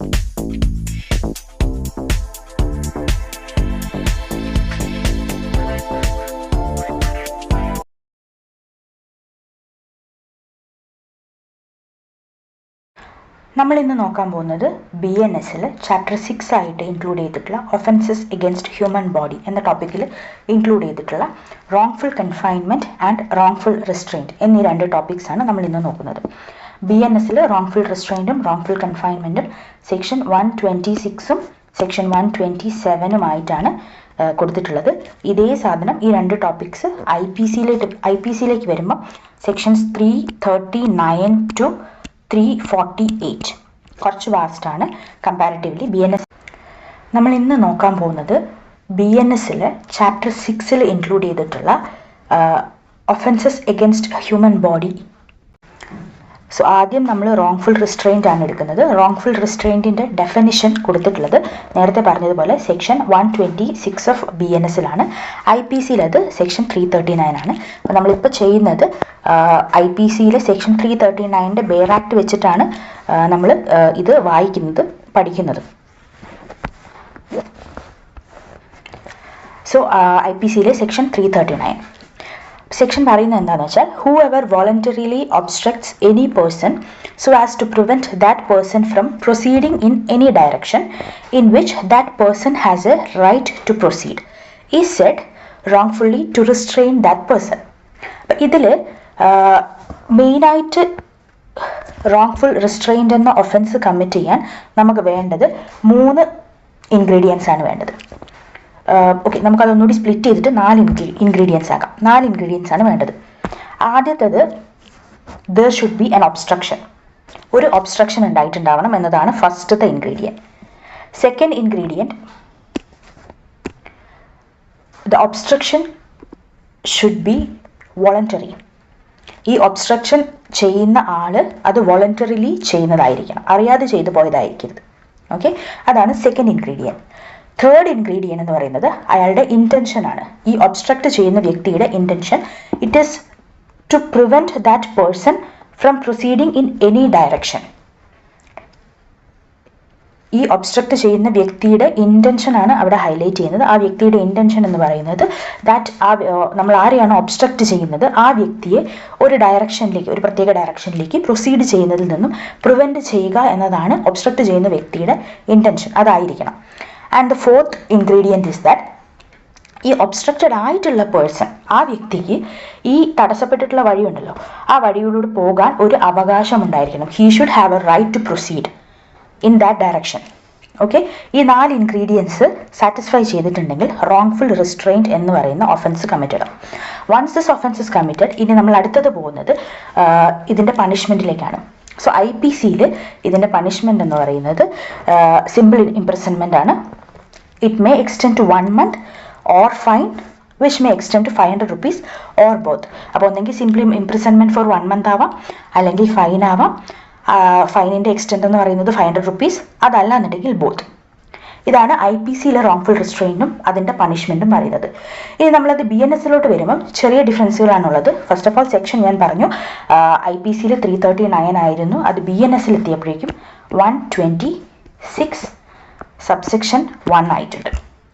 നമ്മൾ ഇന്ന് നോക്കാൻ പോകുന്നത് BNSൽ ചാപ്റ്റർ 6 ആയിട്ട് ഇൻക്ലൂഡ് ചെയ്തിട്ടുള്ള ഒഫൻസസ് എഗൻസ്റ്റ് ഹ്യൂമൻ ബോഡി എന്ന ടോപ്പിക്കിൽ ഇൻക്ലൂഡ് ചെയ്തിട്ടുള്ള റോങ്ഫുൾ കൺഫൈൻമെൻറ്റ് ആൻഡ് റോങ്ഫുൾ റിസ്ട്രെയിൻറ്റ് എന്നീ രണ്ട് ടോപ്പിക്സ് ആണ് നമ്മൾ ഇന്ന് നോക്കുന്നത്. BNSൽ റോങ്ഫുൾ റിസ്ട്രെയിൻറ്റും റോങ്ഫുൾ കൺഫൈൻമെൻറ്റും സെക്ഷൻ 126ഉം സെക്ഷൻ 127ഉമായിട്ടാണ് കൊടുത്തിട്ടുള്ളത്. ഇതേ സാധനം ഈ രണ്ട് ടോപ്പിക്സ് IPCയിലേക്ക് വരുമ്പോൾ സെക്ഷൻസ് 339 to 348 കുറച്ച് വാസ്റ്റാണ് കമ്പാരിറ്റീവ്ലി. BNS നമ്മൾ ഇന്ന് നോക്കാൻ പോകുന്നത് BNSൽ ചാപ്റ്റർ 6ൽ ഇൻക്ലൂഡ് ചെയ്തിട്ടുള്ള offences against human body. So ആദ്യം നമ്മൾ റോങ്ഫുൾ റിസ്ട്രെയിൻറ്റ് ആണ് എടുക്കുന്നത്. റോങ്ഫുൾ റിസ്ട്രെയിൻറ്റിൻ്റെ ഡെഫിനിഷൻ കൊടുത്തിട്ടുള്ളത് നേരത്തെ പറഞ്ഞതുപോലെ സെക്ഷൻ 126 ഓഫ് BNSലാണ്. IPCയിൽ അത് സെക്ഷൻ 339 ആണ്. അപ്പോൾ നമ്മളിപ്പോൾ ചെയ്യുന്നത് IPCയിലെ സെക്ഷൻ 339ൻ്റെ ബെയർ ആക്ട് വെച്ചിട്ടാണ് നമ്മൾ ഇത് വായിക്കുന്നത് പഠിക്കുന്നത്. സോ IPCയിലെ സെക്ഷൻ 339 സെക്ഷൻ പറയുന്നത് എന്താണെന്ന് വെച്ചാൽ whoever voluntarily obstructs any person so as to prevent that person from proceeding in any direction in which that person has a right to proceed is said wrongfully to restrain that person. അപ്പം ഇതിൽ മെയിനായിട്ട് wrongful റിസ്ട്രെയിൻറ്റ് എന്ന offence commit ചെയ്യാൻ നമുക്ക് വേണ്ടത് 3 ingredients ആണ് വേണ്ടത്. Okay, നമുക്കതൊന്നുകൂടി split ചെയ്തിട്ട് 4 ഇൻഗ്രീഡിയൻസ് ആക്കാം. 4 ഇൻഗ്രീഡിയൻസ് ആണ് വേണ്ടത്. ആദ്യത്തേത് there should be an obstruction. ഒരു ഒബ്സ്ട്രക്ഷൻ ഉണ്ടായിട്ടുണ്ടാവണം എന്നതാണ് ഫസ്റ്റത്തെ ingredient. Second ingredient the obstruction should be voluntary. ഈ ഒബ്സ്ട്രക്ഷൻ ചെയ്യുന്ന ആള് അത് വോളണ്ടറിലി ചെയ്യുന്നതായിരിക്കണം, അറിയാതെ ചെയ്തു പോയതായിരിക്കരുത്. ഓക്കെ, അതാണ് സെക്കൻഡ് ഇൻഗ്രീഡിയൻറ്റ്. തേർഡ് ഇൻഗ്രീഡിയൻറ്റ് എന്ന് പറയുന്നത് അയാളുടെ ഇൻറ്റൻഷൻ ആണ്. ഈ ഒബ്സ്ട്രക്റ്റ് ചെയ്യുന്ന വ്യക്തിയുടെ intention it is to prevent that person from proceeding in any direction. ഈ ഒബ്സ്ട്രക്റ്റ് ചെയ്യുന്ന വ്യക്തിയുടെ ഇൻറ്റൻഷൻ ആണ് അവിടെ ഹൈലൈറ്റ് ചെയ്യുന്നത്. ആ വ്യക്തിയുടെ ഇൻറ്റൻഷൻ എന്ന് പറയുന്നത് ദാറ്റ് നമ്മൾ ആരെയാണോ ഒബ്സ്ട്രക്റ്റ് ചെയ്യുന്നത് ആ വ്യക്തിയെ ഒരു ഡയറക്ഷനിലേക്ക്, ഒരു പ്രത്യേക ഡയറക്ഷനിലേക്ക് പ്രൊസീഡ് ചെയ്യുന്നതിൽ നിന്നും പ്രിവെൻറ്റ് ചെയ്യുക എന്നതാണ് ഒബ്സ്ട്രക്റ്റ് ചെയ്യുന്ന വ്യക്തിയുടെ ഇൻറ്റൻഷൻ, അതായിരിക്കണം. And the fourth ingredient is that ഈ ഒബ്സ്ട്രക്റ്റഡ് ആയിട്ടുള്ള പേഴ്സൺ, ആ വ്യക്തിക്ക് ഈ തടസ്സപ്പെട്ടിട്ടുള്ള വഴിയുണ്ടല്ലോ, ആ വഴിയിലൂടെ പോകാൻ ഒരു അവകാശം ഉണ്ടായിരിക്കണം. He should have a right to proceed in that direction. Okay, ഈ 4 ഇൻഗ്രീഡിയൻസ് സാറ്റിസ്ഫൈ ചെയ്തിട്ടുണ്ടെങ്കിൽ റോങ്ഫുൾ റിസ്ട്രെയിൻറ്റ് എന്ന് പറയുന്ന ഒഫൻസ് കമ്മിറ്റഡ് ആവും. Once this offence is committed, ഇനി നമ്മൾ അടുത്തത് പോകുന്നത് ഇതിൻ്റെ പണിഷ്മെൻറ്റിലേക്കാണ്. സോ IPCയിൽ ഇതിൻ്റെ പണിഷ്മെൻറ്റ് എന്ന് പറയുന്നത് സിമ്പിൾ ഇംപ്രിസൺമെൻ്റ് ആണ്. It may extend to 1 month or fine which may extend to 500 rupees or both. അപ്പോൾ ഒന്നെങ്കിൽ സിംപ്ലി ഇംപ്രിസൺമെൻറ്റ് ഫോർ 1 month ആവാം, അല്ലെങ്കിൽ ഫൈൻ ആവാം. ഫൈനിൻ്റെ എക്സ്റ്റെൻഡ് എന്ന് പറയുന്നത് 500 rupees, അതല്ല എന്നുണ്ടെങ്കിൽ ബോത്ത്. ഇതാണ് IPCയിലെ റോങ്ഫുൾ റിസ്ട്രെയിൻറ്റും അതിൻ്റെ പണിഷ്മെൻറ്റും പറയുന്നത്. ഇനി നമ്മളത് BNSലോട്ട് വരുമ്പം ചെറിയ ഡിഫറൻസുകളാണുള്ളത്. ഫസ്റ്റ് ഓഫ് ഓൾ സെക്ഷൻ ഞാൻ പറഞ്ഞു IPCയിൽ 339 ആയിരുന്നു, അത് BNSൽ എത്തിയപ്പോഴേക്കും 126 സബ്സെക്ഷൻ 1 ആയിട്ടുണ്ട്.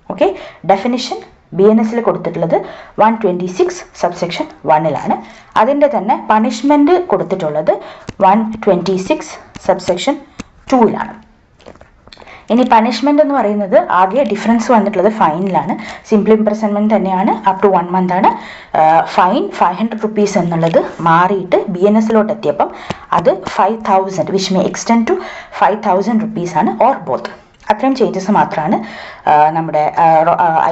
ഓക്കെ, ഡെഫിനിഷൻ BNSൽ കൊടുത്തിട്ടുള്ളത് 126 സബ്സെക്ഷൻ 1ലാണ്. അതിൻ്റെ തന്നെ പണിഷ്മെൻറ്റ് കൊടുത്തിട്ടുള്ളത് 126 സബ്സെക്ഷൻ 2ലാണ്. ഇനി പണിഷ്മെൻ്റ് എന്ന് പറയുന്നത് ആകെ ഡിഫറൻസ് വന്നിട്ടുള്ളത് ഫൈനിലാണ്. സിംപിൾ ഇംപ്രിസൺമെൻറ്റ് തന്നെയാണ്, അപ് ടു 1 month ആണ്. ഫൈൻ 500 rupees എന്നുള്ളത് മാറിയിട്ട് BNSലോട്ട് എത്തിയപ്പം അത് 5,000 which may extend to 5,000 rupees ആണ്, ഓർ ബോത്ത്. അത്രയും ചേഞ്ചസ് മാത്രമാണ് നമ്മുടെ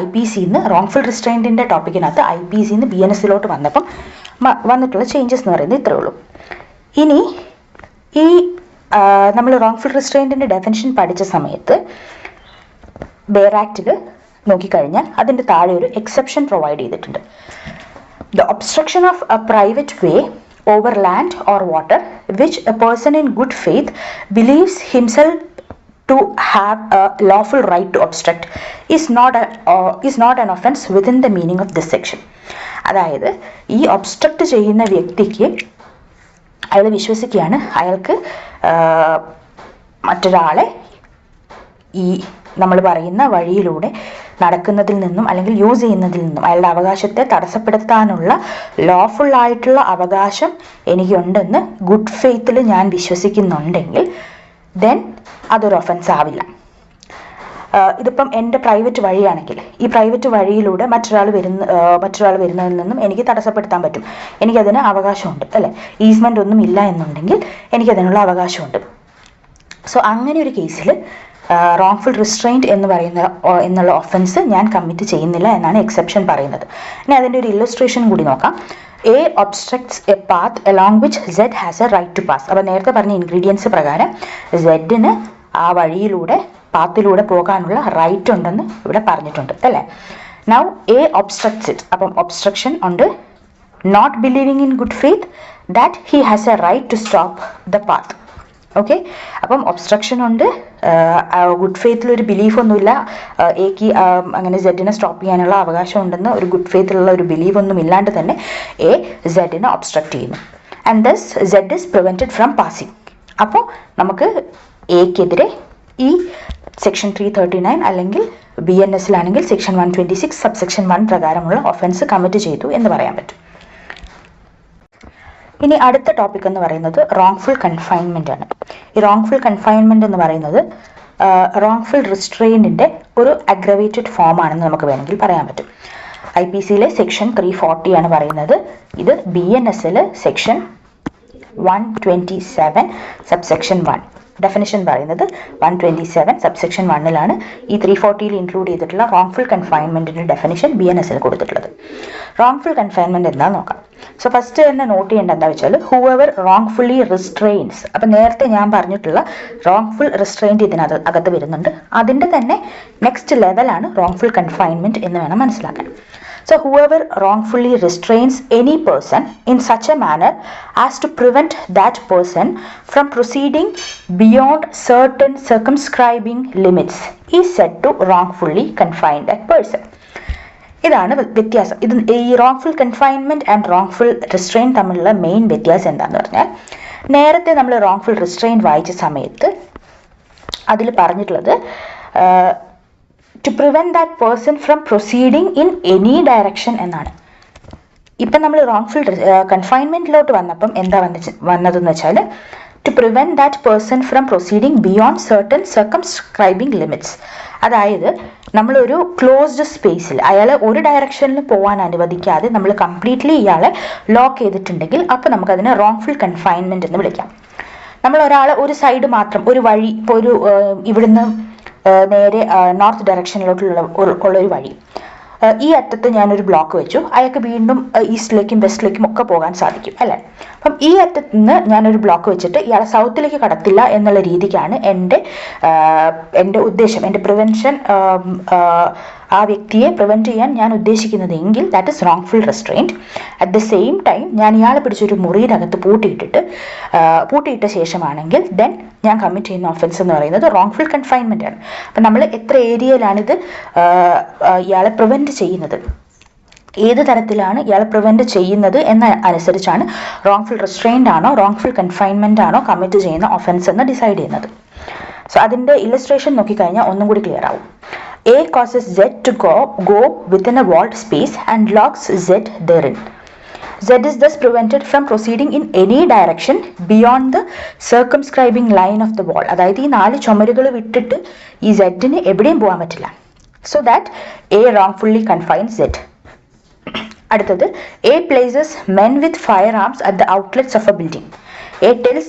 IPCന്ന് റോങ്ഫുൾ റിസ്ട്രെയിൻറ്റിൻ്റെ ടോപ്പിക്കിനകത്ത് IPCന്ന് BNSലോട്ട് വന്നപ്പം വന്നിട്ടുള്ള ചേഞ്ചസ് എന്ന് പറയുന്നത് ഇത്രയേ ഉള്ളൂ. ഇനി ഈ നമ്മൾ റോങ്ഫുൾ റിസ്ട്രെയിൻറ്റിൻ്റെ ഡെഫിനിഷൻ പഠിച്ച സമയത്ത് ബെയർ ആക്റ്റിൽ നോക്കിക്കഴിഞ്ഞാൽ അതിൻ്റെ താഴെ ഒരു എക്സെപ്ഷൻ പ്രൊവൈഡ് ചെയ്തിട്ടുണ്ട്. The obstruction of a private way over land or water which a person in good faith believes himself to have a lawful right to obstruct is not an offense within the meaning of this section. അതായത് ഈ obstruct ചെയ്യുന്ന വ്യക്തിക്ക് അയാൾ വിശ്വസിക്കുകയാണ് അയാൾക്ക് മറ്റൊരാളെ ഈ നമ്മൾ പറയുന്ന വഴിയിലൂടെ നടക്കുന്നതിൽ നിന്നും അല്ലെങ്കിൽ യൂസ് ചെയ്യുന്നതിൽ നിന്നും അയാളുടെ അവകാശത്തെ തടസ്സപ്പെടുത്താനുള്ള ലോഫുൾ ആയിട്ടുള്ള അവകാശം എനിക്കുണ്ടെന്ന് ഗുഡ് ഫെയ്ത്തിൽ ഞാൻ വിശ്വസിക്കുന്നുണ്ടെങ്കിൽ ദെൻ അതൊരു ഒഫൻസ് ആവില്ല. ഇതിപ്പം എൻ്റെ പ്രൈവറ്റ് വഴിയാണെങ്കിൽ ഈ പ്രൈവറ്റ് വഴിയിലൂടെ മറ്റൊരാൾ വരുന്നതിൽ നിന്നും എനിക്ക് തടസ്സപ്പെടുത്താൻ പറ്റും. എനിക്കതിന് അവകാശമുണ്ട് അല്ലേ. ഈസ്മെൻ്റ് ഒന്നും ഇല്ല എന്നുണ്ടെങ്കിൽ എനിക്കതിനുള്ള അവകാശമുണ്ട്. സോ അങ്ങനെ ഒരു കേസിൽ റോങ്ഫുൾ റിസ്ട്രെയിൻറ്റ് എന്നുള്ള ഒഫൻസ് ഞാൻ കമ്മിറ്റ് ചെയ്യുന്നില്ല എന്നാണ് എക്സെപ്ഷൻ പറയുന്നത്. ഇനി അതിൻ്റെ ഒരു ഇല്ലസ്ട്രേഷൻ കൂടി നോക്കാം. A obstructs a path along which Z has a right to pass. അപ്പോൾ നേരത്തെ പറഞ്ഞ ഇൻഗ്രീഡിയൻസ് പ്രകാരം സെഡിന് ആ വഴിയിലൂടെ പാത്തിലൂടെ പോകാനുള്ള റൈറ്റ് ഉണ്ടെന്ന് ഇവിടെ പറഞ്ഞിട്ടുണ്ട് അല്ലേ. Now A obstructs it. അപ്പം ഒബ്സ്ട്രക്ഷൻ ഉണ്ട്. Not believing in good faith that he has a right to stop the path. Okay, അപ്പം ഒബ്സ്ട്രക്ഷൻ ഉണ്ട്, ഗുഡ് ഫെയ്ത്തിലൊരു ബിലീഫൊന്നുമില്ല, എക്ക് അങ്ങനെ സെഡിനെ സ്റ്റോപ്പ് ചെയ്യാനുള്ള അവകാശം ഉണ്ടെന്ന് ഒരു ഗുഡ് ഫെയ്ത്തിലുള്ള ഒരു ബിലീഫൊന്നും ഇല്ലാണ്ട് തന്നെ എ സെഡിനെ ഒബ്സ്ട്രക്ട് ചെയ്യുന്നു. And thus Z is prevented from passing. അപ്പോൾ നമുക്ക് എക്കെതിരെ ഈ സെക്ഷൻ 339 അല്ലെങ്കിൽ BNS സെക്ഷൻ 126 സബ്സെക്ഷൻ 1 പ്രകാരമുള്ള ഒഫൻസ് കമ്മിറ്റ് ചെയ്തു എന്ന് പറയാൻ പറ്റും. ഇനി അടുത്ത ടോപ്പിക് എന്ന് പറയുന്നത് റോങ്ഫുൾ കൺഫൈൻമെൻ്റ് ആണ്. ഈ റോങ്ഫുൾ കൺഫൈൻമെൻ്റ് എന്ന് പറയുന്നത് റോങ്ഫുൾ റിസ്ട്രെയിൻറ്റിൻ്റെ ഒരു അഗ്രവേറ്റഡ് ഫോം ആണെന്ന് നമുക്ക് വേണമെങ്കിൽ പറയാൻ പറ്റും. IPC സെക്ഷൻ 340 ആണ് പറയുന്നത്. ഇത് BNS സെക്ഷൻ 127 സബ്സെക്ഷൻ 1 ഡെഫിനിഷൻ പറയുന്നത് 127 സബ്സെക്ഷൻ 1 ഈ 340 ഇൻക്ലൂഡ് ചെയ്തിട്ടുള്ള റോങ്ഫുൾ കൺഫൈൻമെൻറ്റിൻ്റെ ഡെഫിനിഷൻ BNS കൊടുത്തിട്ടുള്ളത്. റോങ്ഫുൾ കൺഫൈൻമെൻറ്റ് എന്താണെന്ന് നോക്കാം. സോ ഫസ്റ്റ് തന്നെ നോട്ട് ചെയ്യേണ്ട എന്താ വെച്ചാൽ ഹൂഎവർ റോങ്ഫുള്ളി റിസ്ട്രെയിൻസ്. അപ്പം നേരത്തെ ഞാൻ പറഞ്ഞിട്ടുള്ള റോങ്ഫുൾ റിസ്ട്രെയിൻറ്റ് അകത്ത് വരുന്നുണ്ട്. അതിൻ്റെ തന്നെ നെക്സ്റ്റ് ലെവലാണ് റോങ്ഫുൾ കൺഫൈൻമെൻറ്റ് എന്ന് വേണം മനസ്സിലാക്കാൻ. So whoever wrongfully restrains any person in such a manner as to prevent that person from proceeding beyond certain circumscribing limits is said to wrongfully confine that person. ഇതാണ് വ്യത്യാസം. ഇത് ഈ wrongful confinement and wrongful restrain തമ്മിലുള്ള main വ്യത്യാസം എന്താണെന്ന് പറഞ്ഞാൽ, നേരത്തെ നമ്മൾ റോങ്ഫുൾ റിസ്ട്രെയിൻ വായിച്ച സമയത്ത് അതിൽ പറഞ്ഞിട്ടുള്ളത് to prevent that person from proceeding in any direction എന്നാണ്. ഇപ്പം നമ്മൾ റോങ്ഫുൾ കൺഫൈൻമെൻറ്റിലോട്ട് വന്നപ്പം എന്താ വന്നതെന്ന് വെച്ചാൽ to prevent that person from proceeding beyond certain circumscribing limits. അതായത് നമ്മളൊരു ക്ലോസ്ഡ് സ്പേസിൽ അയാളെ ഒരു ഡയറക്ഷനിൽ പോകാൻ അനുവദിക്കാതെ നമ്മൾ കംപ്ലീറ്റ്ലി ഇയാളെ ലോക്ക് ചെയ്തിട്ടുണ്ടെങ്കിൽ അപ്പോൾ നമുക്കതിനെ റോങ്ഫുൾ കൺഫൈൻമെൻറ്റ് എന്ന് വിളിക്കാം. നമ്മൾ ഒരാളെ ഒരു സൈഡ് മാത്രം ഒരു വഴി, ഇപ്പോൾ ഒരു ഇവിടുന്ന് നേരെ നോർത്ത് ഡയറക്ഷനിലോട്ടുള്ള ഉള്ളൊരു വഴി, ഈ അറ്റത്ത് ഞാനൊരു ബ്ലോക്ക് വെച്ചു, അയാൾക്ക് വീണ്ടും ഈസ്റ്റിലേക്കും വെസ്റ്റിലേക്കും ഒക്കെ പോകാൻ സാധിക്കും അല്ലേ. അപ്പം ഈ അറ്റത്ത് നിന്ന് ഞാനൊരു ബ്ലോക്ക് വെച്ചിട്ട് ഇയാളെ സൗത്തിലേക്ക് കടത്തില്ല എന്നുള്ള രീതിക്കാണ് എൻ്റെ ഉദ്ദേശം, എൻ്റെ പ്രിവെൻഷൻ, ആ വ്യക്തിയെ പ്രിവെൻറ്റ് ചെയ്യാൻ ഞാൻ ഉദ്ദേശിക്കുന്നത് എങ്കിൽ that is wrongful restraint. At the same time ഞാൻ ഇയാളെ പിടിച്ചൊരു മുറിയിനകത്ത് പൂട്ടിയിട്ട ശേഷമാണെങ്കിൽ ദെൻ ഞാൻ കമ്മിറ്റ് ചെയ്യുന്ന ഒഫൻസ് എന്ന് പറയുന്നത് റോങ്ഫുൾ കൺഫൈൻമെൻ്റ് ആണ്. അപ്പം നമ്മൾ എത്ര ഏരിയയിലാണിത് ഇയാളെ പ്രിവെൻറ്റ് ചെയ്യുന്നത്, ഏത് തരത്തിലാണ് ഇയാളെ പ്രിവെൻറ്റ് ചെയ്യുന്നത് എന്ന അനുസരിച്ചാണ് റോങ്ഫുൾ റെസ്ട്രെയിൻറ്റ് ആണോ റോങ്ഫുൾ കൺഫൈൻമെൻ്റ് ആണോ കമ്മിറ്റ് ചെയ്യുന്ന ഒഫൻസ് എന്ന് ഡിസൈഡ് ചെയ്യുന്നത്. സോ അതിൻ്റെ ഇല്ലസ്ട്രേഷൻ നോക്കിക്കഴിഞ്ഞാൽ ഒന്നും കൂടി ക്ലിയർ ആവും. A causes Z to go within a walled space and locks Z therein. Z is thus prevented from proceeding in any direction beyond the circumscribing line of the wall. അതായത് ഈ 4 ചുമരുകൾ വിട്ടിട്ട് ഈ സെഡിന് എവിടെയും പോകാൻ പറ്റില്ല. So that A wrongfully confines Z. അടുത്തത് A places men with firearms at the outlets of a building. A tells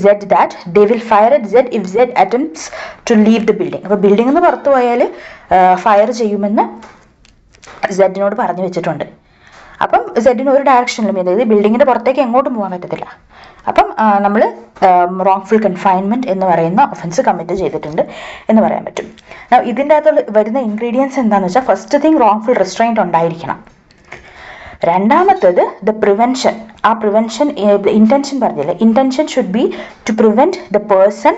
Z that they will fire at Z if Z attempts to leave the building. അപ്പോൾ ബിൽഡിംഗിൽ നിന്ന് പുറത്തു പോയാൽ fire ചെയ്യുമെന്ന് സെഡിനോട് പറഞ്ഞു വെച്ചിട്ടുണ്ട്. അപ്പം സെഡിന് ഒരു ഡയറക്ഷനിലും, അതായത് ബിൽഡിങ്ങിൻ്റെ പുറത്തേക്ക് എങ്ങോട്ടും പോകാൻ പറ്റത്തില്ല. അപ്പം നമ്മൾ റോങ്ഫുൾ കൺഫൈൻമെൻറ്റ് എന്ന് പറയുന്ന ഒഫൻസ് കമ്മിറ്റ് ചെയ്തിട്ടുണ്ട് എന്ന് പറയാൻ പറ്റും. ഇതിൻ്റെ അകത്ത് വരുന്ന ഇൻഗ്രീഡിയൻസ് എന്താണെന്ന് വെച്ചാൽ, ഫസ്റ്റ് തിങ് റോങ്ഫുൾ റെസ്ട്രെയിൻറ്റ് ഉണ്ടായിരിക്കണം. രണ്ടാമത്തത് ദ പ്രിവെൻഷൻ. ആ പ്രിവെൻഷൻ ഇൻറ്റൻഷൻ പറഞ്ഞില്ലേ, intention should be to prevent the person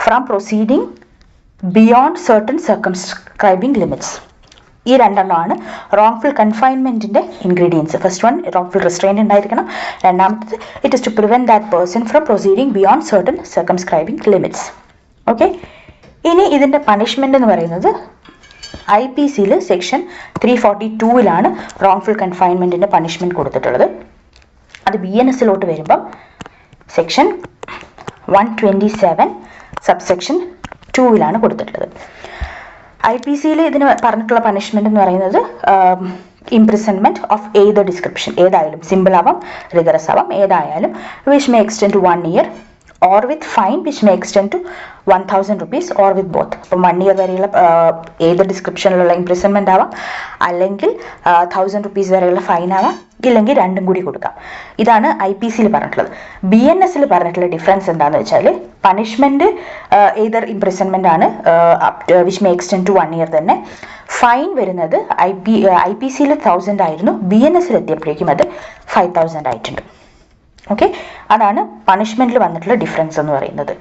from proceeding beyond certain circumscribing limits. ഈ രണ്ടെണ്ണമാണ് റോങ്ഫുൾ കൺഫൈൻമെൻറ്റിൻ്റെ ingredients. First one wrongful restraint ഉണ്ടായിരിക്കണം. രണ്ടാമത്തത് it is to prevent that person from proceeding beyond certain circumscribing limits. Okay, ഇനി ഇതിൻ്റെ punishment എന്ന് പറയുന്നത് IPC section 342 wrongful കൺഫൈൻമെൻറ്റിൻ്റെ പണിഷ്മെൻറ്റ് കൊടുത്തിട്ടുള്ളത്. അത് BNS വരുമ്പം സെക്ഷൻ 127 സബ്സെക്ഷൻ 2 കൊടുത്തിട്ടുള്ളത്. IPC ഇതിന് പറഞ്ഞിട്ടുള്ള പണിഷ്മെൻ്റ് എന്ന് പറയുന്നത് ഇംപ്രിസൺമെൻറ്റ് ഓഫ് ഏതർ ഡിസ്ക്രിപ്ഷൻ, ഏതായാലും സിമ്പിൾ ആവാം റിഗറസ് ആവാം, ഏതായാലും which may extend to 1 year or with fine which may extend to 1000 rupees or with both. അപ്പം 1 year വരെയുള്ള ഏത് ഡിസ്ക്രിപ്ഷനിലുള്ള ഇംപ്രിസൺമെൻ്റ് ആവാം, അല്ലെങ്കിൽ 1000 rupees വരെയുള്ള ഫൈൻ ആവാം, ഇല്ലെങ്കിൽ രണ്ടും കൂടി കൊടുക്കാം. ഇതാണ് IPC പറഞ്ഞിട്ടുള്ളത്. BNS പറഞ്ഞിട്ടുള്ള ഡിഫറൻസ് എന്താണെന്ന് വെച്ചാൽ പണിഷ്മെൻറ്റ് ഏതർ ഇംപ്രിസൺമെൻ്റ് ആണ് which may extend to 1 year തന്നെ. ഫൈൻ വരുന്നത് IPC 1000 ആയിരുന്നു, BNS എത്തിയപ്പോഴേക്കും അത് 5000 ആയിട്ടുണ്ട്. ഓക്കെ, അതാണ് പണിഷ്മെൻറ്റിൽ വന്നിട്ടുള്ള ഡിഫറൻസ് എന്ന് പറയുന്നത്.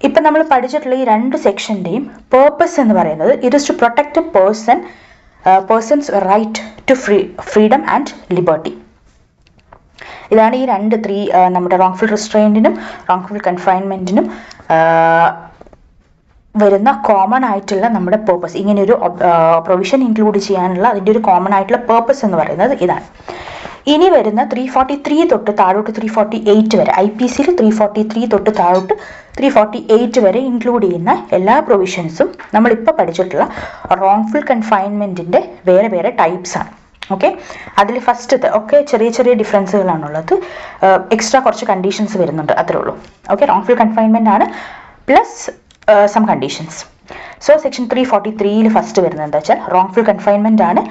ഇപ്പം നമ്മൾ പഠിച്ചിട്ടുള്ള ഈ രണ്ട് സെക്ഷൻ്റെയും പേർപ്പസ് എന്ന് പറയുന്നത് it is to protect persons right to freedom and liberty. ഇതാണ് ഈ നമ്മുടെ റോങ്ഫുൾ റിസ്ട്രെയിൻറ്റിനും റോങ്ഫുൾ കൺഫൈൻമെൻറ്റിനും വരുന്ന കോമൺ ആയിട്ടുള്ള നമ്മുടെ പേർപ്പസ്. ഇങ്ങനെയൊരു പ്രൊവിഷൻ ഇൻക്ലൂഡ് ചെയ്യാനുള്ള അതിൻ്റെ ഒരു കോമൺ ആയിട്ടുള്ള പേർപ്പസ് എന്ന് പറയുന്നത് ഇതാണ്. ഇനി വരുന്ന 343 തൊട്ട് താഴോട്ട് 348 വരെ, IPC 343 തൊട്ട് താഴോട്ട് 348 വരെ ഇൻക്ലൂഡ് ചെയ്യുന്ന എല്ലാ പ്രൊവിഷൻസും നമ്മളിപ്പോൾ പഠിച്ചിട്ടുള്ള റോങ്ഫുൾ കൺഫൈൻമെൻറ്റിൻ്റെ വേറെ വേറെ ടൈപ്സ് ആണ്. ഓക്കെ, അതിൽ ഫസ്റ്റത്തെ ഒക്കെ ചെറിയ ചെറിയ ഡിഫറൻസുകളാണുള്ളത്, എക്സ്ട്രാ കുറച്ച് കണ്ടീഷൻസ് വരുന്നുണ്ട്, അത്രേ ഉള്ളൂ. ഓക്കെ, റോങ്ഫുൾ കൺഫൈൻമെൻ്റ് ആണ് plus some conditions. So section 343 first വരുന്നത് എന്താ വെച്ചാൽ റോങ്ഫുൾ കൺഫൈൻമെൻ്റ് ആണ്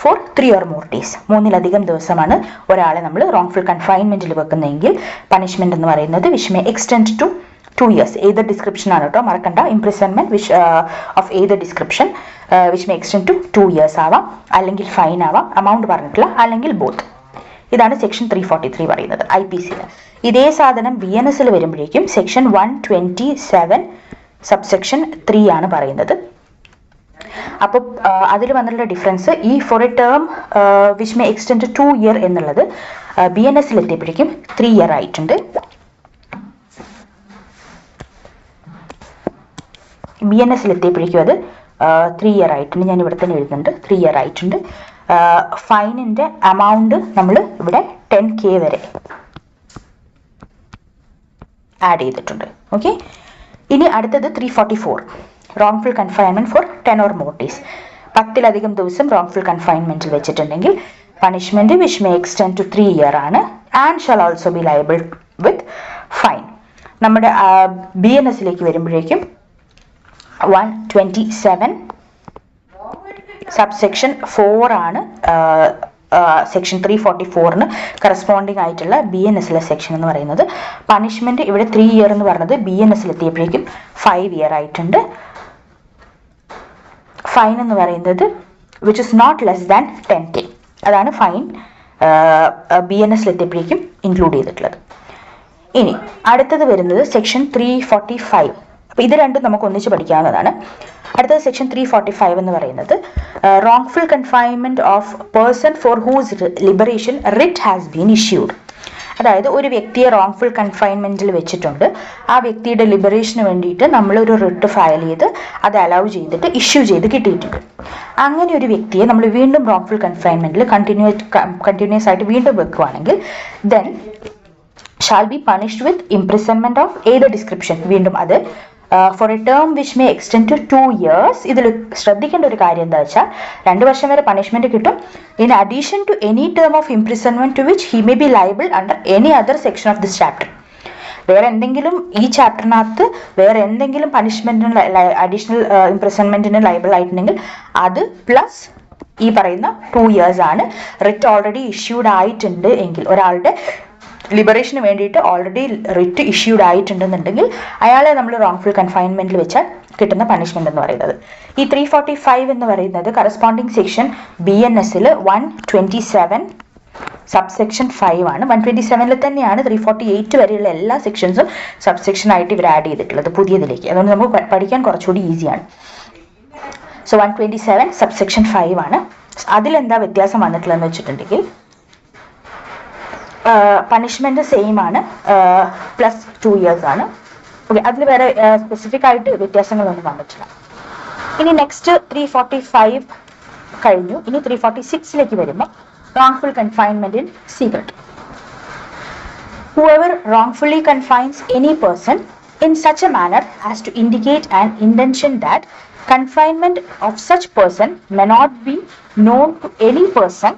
ഫോർ 3 or more days. 3-ലധികം ദിവസമാണ് ഒരാളെ നമ്മൾ റോങ്ഫുൾ കൺഫൈൻമെൻറ്റിൽ വെക്കുന്നതെങ്കിൽ പണിഷ്മെൻ്റ് എന്ന് പറയുന്നത് which may extend to 2 years. ഏത് ഡിസ്ക്രിപ്ഷൻ ആണ് കേട്ടോ, മറക്കണ്ട. ഇംപ്രിസൺമെൻറ്റ് വിച്ച് ഓഫ് ഏത് description which may extend to 2 years ആവാം, അല്ലെങ്കിൽ ഫൈൻ ആവാം, അമൗണ്ട് പറഞ്ഞിട്ടില്ല, അല്ലെങ്കിൽ ബോത്ത്. ഇതാണ് സെക്ഷൻ 343 പറയുന്നത് IPC. ഇതേ സാധനം BNS വരുമ്പോഴേക്കും സെക്ഷൻ 127 സബ്സെക്ഷൻ 3 ആണ് പറയുന്നത്. അപ്പോൾ അതിൽ വന്നിട്ടുള്ള ഡിഫറൻസ് ഈ for a term which may extend to 2 year എന്നുള്ളത് BNS എത്തിയപ്പോഴേക്കും 3 year ആയിട്ടുണ്ട്. BNS എത്തിയപ്പോഴേക്കും അത് 3 year ആയിട്ടുണ്ട്. ഞാൻ ഇവിടെ തന്നെ എഴുതുന്നുണ്ട്, 3 year ആയിട്ടുണ്ട്. ഫൈനിൻ്റെ എമൗണ്ട് നമ്മൾ ഇവിടെ 10K വരെ ആഡ് ചെയ്തിട്ടുണ്ട്. ഓക്കെ, ഇനി അടുത്തത് 344 wrongful confinement for 10 or more days. 10-ലധികം ദിവസം റോങ്ഫുൾ കൺഫൈൻമെൻറ്റിൽ വെച്ചിട്ടുണ്ടെങ്കിൽ punishment which may extend to 3 year ആണ് and shall also be liable with fine. നമ്മുടെ BNS വരുമ്പോഴേക്കും 127 സബ്സെക്ഷൻ 4 ആണ് സെക്ഷൻ 344 കറസ്പോണ്ടിങ് ആയിട്ടുള്ള BNS സെക്ഷൻ എന്ന് പറയുന്നത്. പണിഷ്മെൻറ്റ് ഇവിടെ 3 year എന്ന് പറഞ്ഞത് BNS എത്തിയപ്പോഴേക്കും 5 year ആയിട്ടുണ്ട്. ഫൈൻ എന്ന് പറയുന്നത് which is not less than 10K, അതാണ് ഫൈൻ BNS എത്തിയപ്പോഴേക്കും ഇൻക്ലൂഡ് ചെയ്തിട്ടുള്ളത്. ഇനി അടുത്തത് വരുന്നത് സെക്ഷൻ 345. അപ്പോൾ ഇത് രണ്ടും നമുക്ക് ഒന്നിച്ച് പഠിക്കാവുന്നതാണ്. അടുത്തത് സെക്ഷൻ 345 എന്ന് പറയുന്നത് wrongful confinement of person for whose liberation writ has been issued. അതായത് ഒരു വ്യക്തിയെ റോങ്ഫുൾ കൺഫൈൻമെൻറ്റിൽ വെച്ചിട്ടുണ്ട്, ആ വ്യക്തിയുടെ ലിബറേഷന് വേണ്ടിയിട്ട് നമ്മളൊരു റിട്ട് ഫയൽ ചെയ്ത് അത് അലൗ ചെയ്തിട്ട് ഇഷ്യൂ ചെയ്ത് കിട്ടിയിട്ടുണ്ട്. അങ്ങനെ ഒരു വ്യക്തിയെ നമ്മൾ വീണ്ടും റോങ്ഫുൾ കൺഫൈൻമെൻറ്റിൽ കണ്ടിന്യൂസ് ആയിട്ട് വീണ്ടും വെക്കുകയാണെങ്കിൽ then shall be punished with imprisonment of ഏത് ഡിസ്ക്രിപ്ഷൻ. വീണ്ടും അത് for a term which may extend to 2 years. ഇതിൽ ശ്രദ്ധിക്കേണ്ട ഒരു കാര്യം എന്താ വെച്ചാൽ 2 വർഷം വരെ പണിഷ്മെന്റ് കിട്ടും. In addition to any term of imprisonment to which he may be liable under any other section of this chapter. വേറെ എന്തെങ്കിലും ഈ ചാപ്റ്ററിനകത്ത് വേറെ എന്തെങ്കിലും പണിഷ്മെന്റിന് അഡീഷണൽ ഇംപ്രിസൺമെന്റിന് ലയബിൾ ആയിട്ടുണ്ടെങ്കിൽ അത് പ്ലസ് ഈ പറയുന്ന 2 years ആണ്. റിറ്റ് ഓൾറെഡി ഇഷ്യൂഡ് ആയിട്ടുണ്ട് എങ്കിൽ, ഒരാളുടെ ലിബറേഷന് വേണ്ടിയിട്ട് ഓൾറെഡി റിറ്റ് ഇഷ്യൂഡ് ആയിട്ടുണ്ടെന്നുണ്ടെങ്കിൽ അയാളെ നമ്മൾ റോങ്ഫുൾ കൺഫൈൻമെൻറ്റിൽ വെച്ചാൽ കിട്ടുന്ന പണിഷ്മെന്റ് എന്ന് പറയുന്നത്. ഈ 345 എന്ന് പറയുന്നത് കറസ്പോണ്ടിങ് സെക്ഷൻ BNS 127 സബ്സെക്ഷൻ 5 ആണ്. 127 തന്നെയാണ് 348 വരെയുള്ള എല്ലാ സെക്ഷൻസും സബ്സെക്ഷൻ ആയിട്ട് ഇവർ ആഡ് ചെയ്തിട്ടുള്ളത് പുതിയതിലേക്ക്. അതുകൊണ്ട് നമുക്ക് പഠിക്കാൻ കുറച്ചുകൂടി ഈസിയാണ്. സോ 127 സബ്സെക്ഷൻ 5 ആണ്. അതിലെന്താ വ്യത്യാസം വന്നിട്ടുള്ളതെന്ന് വെച്ചിട്ടുണ്ടെങ്കിൽ പണിഷ്മെന്റ് സെയിം ആണ്, പ്ലസ് 2 years ആണ്. ഓക്കെ, അതിൽ വേറെ സ്പെസിഫിക് ആയിട്ട് വ്യത്യാസങ്ങളൊന്നും വന്നിട്ടില്ല. ഇനി നെക്സ്റ്റ് 345 കഴിഞ്ഞു. ഇനി 346 വരുമ്പോൾ wrongful confinement in secret. Whoever wrongfully confines any person in such a manner as to indicate an intention that confinement of such person may not be known to any person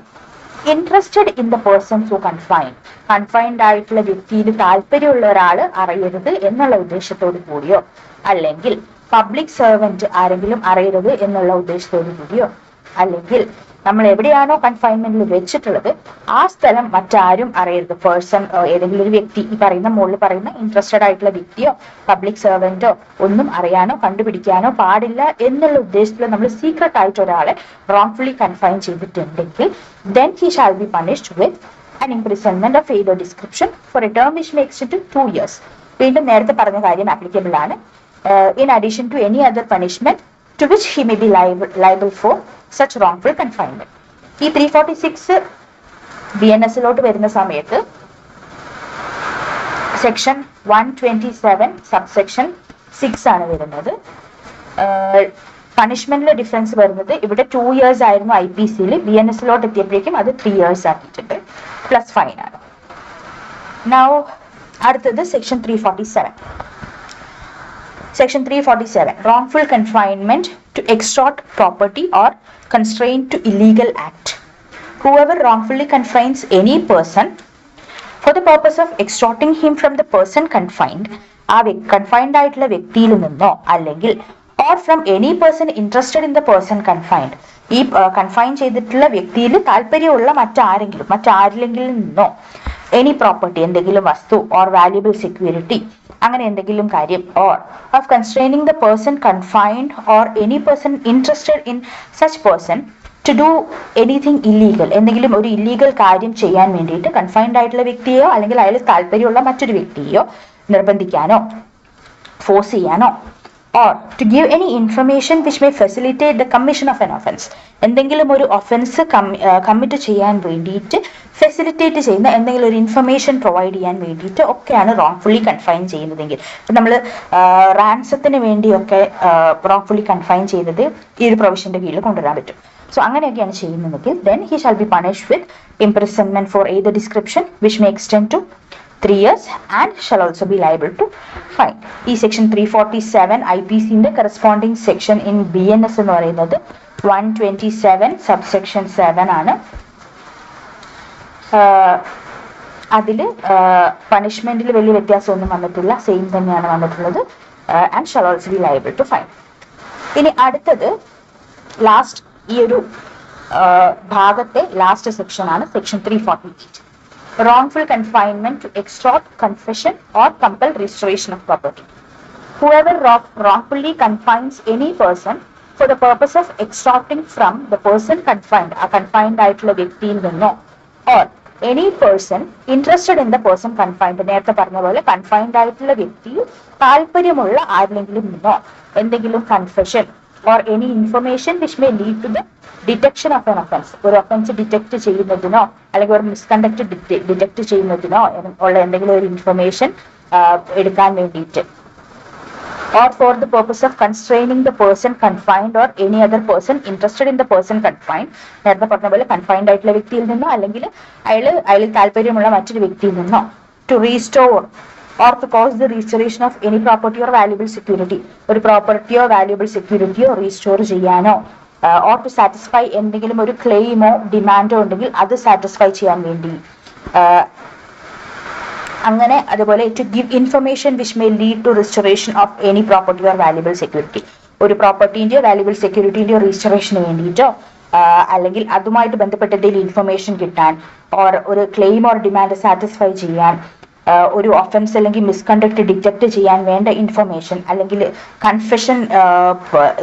interested in the person so confined. Confined ആയിട്ടുള്ള വ്യക്തിയിൽ താല്പര്യമുള്ള ഒരാൾ അറിയരുത് എന്നുള്ള ഉദ്ദേശത്തോടു കൂടിയോ, അല്ലെങ്കിൽ public servant ആരെങ്കിലും അറിയരുത് എന്നുള്ള ഉദ്ദേശത്തോടു കൂടിയോ, അല്ലെങ്കിൽ നമ്മൾ എവിടെയാണോ കൺഫൈൻമെന്റിൽ വെച്ചിട്ടുള്ളത് ആ സ്ഥലം മറ്റാരും അറിയരുത്. പേഴ്സൺ, ഏതെങ്കിലും ഒരു വ്യക്തി, ഈ പറയുന്ന മുകളിൽ പറയുന്ന ഇൻട്രസ്റ്റഡ് ആയിട്ടുള്ള വ്യക്തിയോ പബ്ലിക് സെർവന്റോ ഒന്നും അറിയാനോ കണ്ടുപിടിക്കാനോ പാടില്ല എന്നുള്ള ഉദ്ദേശത്തിൽ നമ്മൾ സീക്രട്ട് ആയിട്ട് ഒരാളെ wrongfully കൺഫൈൻ ചെയ്തിട്ടുണ്ടെങ്കിൽ then he shall be punished with an imprisonment of either description for a term which may extend to 2 years. വീണ്ടും നേരത്തെ പറഞ്ഞ കാര്യം ആപ്ലിക്കബിൾ ആണ്. In addition to any other punishment to which he may be liable for such wrongful confinement. ഈ 346 BNS-ലോട്ട് വരുന്ന സമയത്ത് section 127 subsection 6 ആണ് വരുന്നത്. പണിഷ്മെന്റിലെ ഡിഫറൻസ് വരുന്നത് ഇവിടെ 2 years ആയിരുന്നു IPC-യിൽ, BNS-ലോട്ട് എത്തിയപ്പോഴേക്കും അത് 3 years ആക്കിയിട്ടുണ്ട്, പ്ലസ് ഫൈൻ ആണ്. നൗ അടുത്തത് section 347. Section 347, wrongful confinement to extort property or constraint to illegal act. Whoever wrongfully confines any person for the purpose of extorting him from the person confined, ആ confined ആയിട്ടുള്ള വ്യക്തിയിൽ നിന്നോ അല്ലെങ്കിൽ or from any person interested in the person confined, ഈ confine ചെയ്തിട്ടുള്ള വ്യക്തിയിൽ താല്പര്യമുള്ള മറ്റാരിലെങ്കിലും നിന്നോ, എനി പ്രോപ്പർട്ടി, എന്തെങ്കിലും വസ്തു, ഓർ വാല്യുബിൾ സെക്യൂരിറ്റി, അങ്ങനെ എന്തെങ്കിലും കാര്യം, or of constraining the person confined or any person interested in such person to do anything illegal, എന്തെങ്കിലും ഒരു ഇല്ലീഗൽ കാര്യം ചെയ്യാൻ വേണ്ടിയിട്ട് കൺഫൈൻഡ് ആയിട്ടുള്ള വ്യക്തിയോ അല്ലെങ്കിൽ അയാൾ താല്പര്യമുള്ള മറ്റൊരു വ്യക്തിയോ നിർബന്ധിക്കാനോ ഫോഴ്സ് ചെയ്യാനോ, or to give any information which may facilitate the commission of an offence, എന്തെങ്കിലും ഒരു ഒഫൻസ് കമ്മിറ്റ് ചെയ്യാൻ വേണ്ടിയിട്ട് ഫെസിലിറ്റേറ്റ് ചെയ്യുന്ന എന്തെങ്കിലും ഒരു ഇൻഫർമേഷൻ പ്രൊവൈഡ് ചെയ്യാൻ വേണ്ടിയിട്ട് ഒക്കെയാണ് wrongfully കൺഫൈൻ ചെയ്യുന്നതെങ്കിൽ, ഇപ്പം നമ്മൾ റാൻസത്തിന് വേണ്ടിയൊക്കെ wrongfully കൺഫൈൻ ചെയ്തത് ഈ ഒരു പ്രൊവിഷന്റെ കീഴിൽ കൊണ്ടുവരാൻ പറ്റും. സോ അങ്ങനെയൊക്കെയാണ് ചെയ്യുന്നതെങ്കിൽ then he shall be punished with imprisonment for either description which may extend to 3 years and shall also be liable to fine. ഈ സെക്ഷൻ 347 IPC-ന്റെ കറസ്പോണ്ടിങ് സെക്ഷൻ ഇൻ BNS എന്ന് പറയുന്നത് 127 സബ്സെക്ഷൻ 7 ആണ്. അതിൽ പണിഷ്മെന്റിൽ വലിയ വ്യത്യാസമൊന്നും വന്നിട്ടില്ല, സെയിം തന്നെയാണ് വന്നിട്ടുള്ളത്. And shall also be liable to fine. ഇനി അടുത്തത് ലാസ്റ്റ് ഈ ഒരു ഭാഗത്തെ ലാസ്റ്റ് സെക്ഷൻ ആണ് section 348. Wrongful confinement to extort, confession or compel restoration of property. Whoever wrongfully confines any person for the purpose of extorting from the person confined, a confined ആയിട്ടുള്ള വ്യക്തിയിൽ നിന്നോ, or any person interested in the person confined, നേരത്തെ പറഞ്ഞ പോലെ confined ആയിട്ടുള്ള വ്യക്തിയിൽ താല്പര്യമുള്ള ആരിലെങ്കിലും നിന്നോ എന്തെങ്കിലും confession or any information which may lead to the detection of an offense, ഒരു ഒഫൻസ് ഡിറ്റക്ട് ചെയ്യുന്നതിനോ അല്ലെങ്കിൽ ഒരു മിസ്കണ്ടക്ട് ഡിറ്റക്ട് ചെയ്യുന്നതിനോ ഉള്ള എന്തെങ്കിലും ഒരു ഇൻഫർമേഷൻ എടുക്കാൻ വേണ്ടിയിട്ട്, or for the purpose of constraining the person confined or any other person interested in the person confined, നേരത്തെ പറഞ്ഞ പോലെ കൺഫൈൻഡ് ആയിട്ടുള്ള വ്യക്തിയിൽ നിന്നോ അല്ലെങ്കിൽ അയാളിൽ താല്പര്യമുള്ള മറ്റൊരു വ്യക്തിയിൽ നിന്നോ, to restore or to cause the restoration of any property or valuable security, ഒരു പ്രോപ്പർട്ടിയോ വാല്യുബിൾ സെക്യൂരിറ്റിയോ റീസ്റ്റോർ ചെയ്യാനോ, or to satisfy എന്തെങ്കിലും ഒരു ക്ലെയിമോ ഡിമാൻഡോ ഉണ്ടെങ്കിൽ അത് സാറ്റിസ്ഫൈ ചെയ്യാൻ വേണ്ടി, അങ്ങനെ അതുപോലെ to give information which may lead to restoration of any property or valuable security, ഒരു പ്രോപ്പർട്ടിന്റെയോ വാല്യുബിൾ സെക്യൂരിറ്റിന്റെയോ റീസ്റ്റോറേഷന് വേണ്ടിയിട്ടോ അല്ലെങ്കിൽ അതുമായിട്ട് ബന്ധപ്പെട്ട എന്തെങ്കിലും ഇൻഫർമേഷൻ കിട്ടാൻ, ഓർ ഒരു ക്ലെയിം ഓർ ഡിമാൻഡ് സാറ്റിസ്ഫൈ ചെയ്യാൻ, ഒരു ഒഫൻസ് അല്ലെങ്കിൽ മിസ്കണ്ടക്ട് ഡിറ്റക്ട് ചെയ്യാൻ വേണ്ട ഇൻഫർമേഷൻ അല്ലെങ്കിൽ കൺഫെഷൻ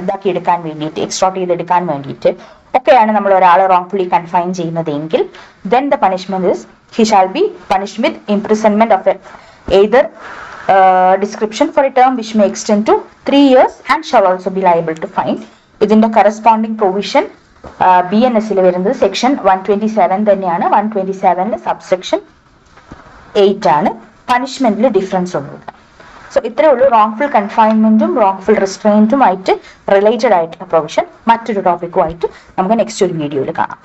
ഇതാക്കി എടുക്കാൻ വേണ്ടിയിട്ട്, എക്സ്ട്രോട്ട് ചെയ്തെടുക്കാൻ വേണ്ടിയിട്ട് ഒക്കെയാണ് നമ്മൾ ഒരാളെ wrongfully കൺഫൈൻ ചെയ്യുന്നതെങ്കിൽ then the punishment is he shall be punished with imprisonment of either description for a term which may extend to 3 years and shall also be liable to fine. ഇതിന്റെ കറസ്പോണ്ടിങ് പ്രൊവിഷൻ BNS-ൽ വരുന്നത് section 127 തന്നെയാണ്. 127 subsection 8 ആണ്. പണിഷ്മെന്റിൽ difference ഒന്നുമില്ല. So ഇത്രയേ ഉള്ളൂ wrongful കൺഫൈൻമെന്റും wrongful റിസ്ട്രെയിൻറ്റുമായിട്ട് related ആയിട്ടുള്ള provision. മറ്റൊരു ടോപ്പിക്കുമായിട്ട് നമുക്ക് നെക്സ്റ്റ് ഒരു വീഡിയോയിൽ കാണാം.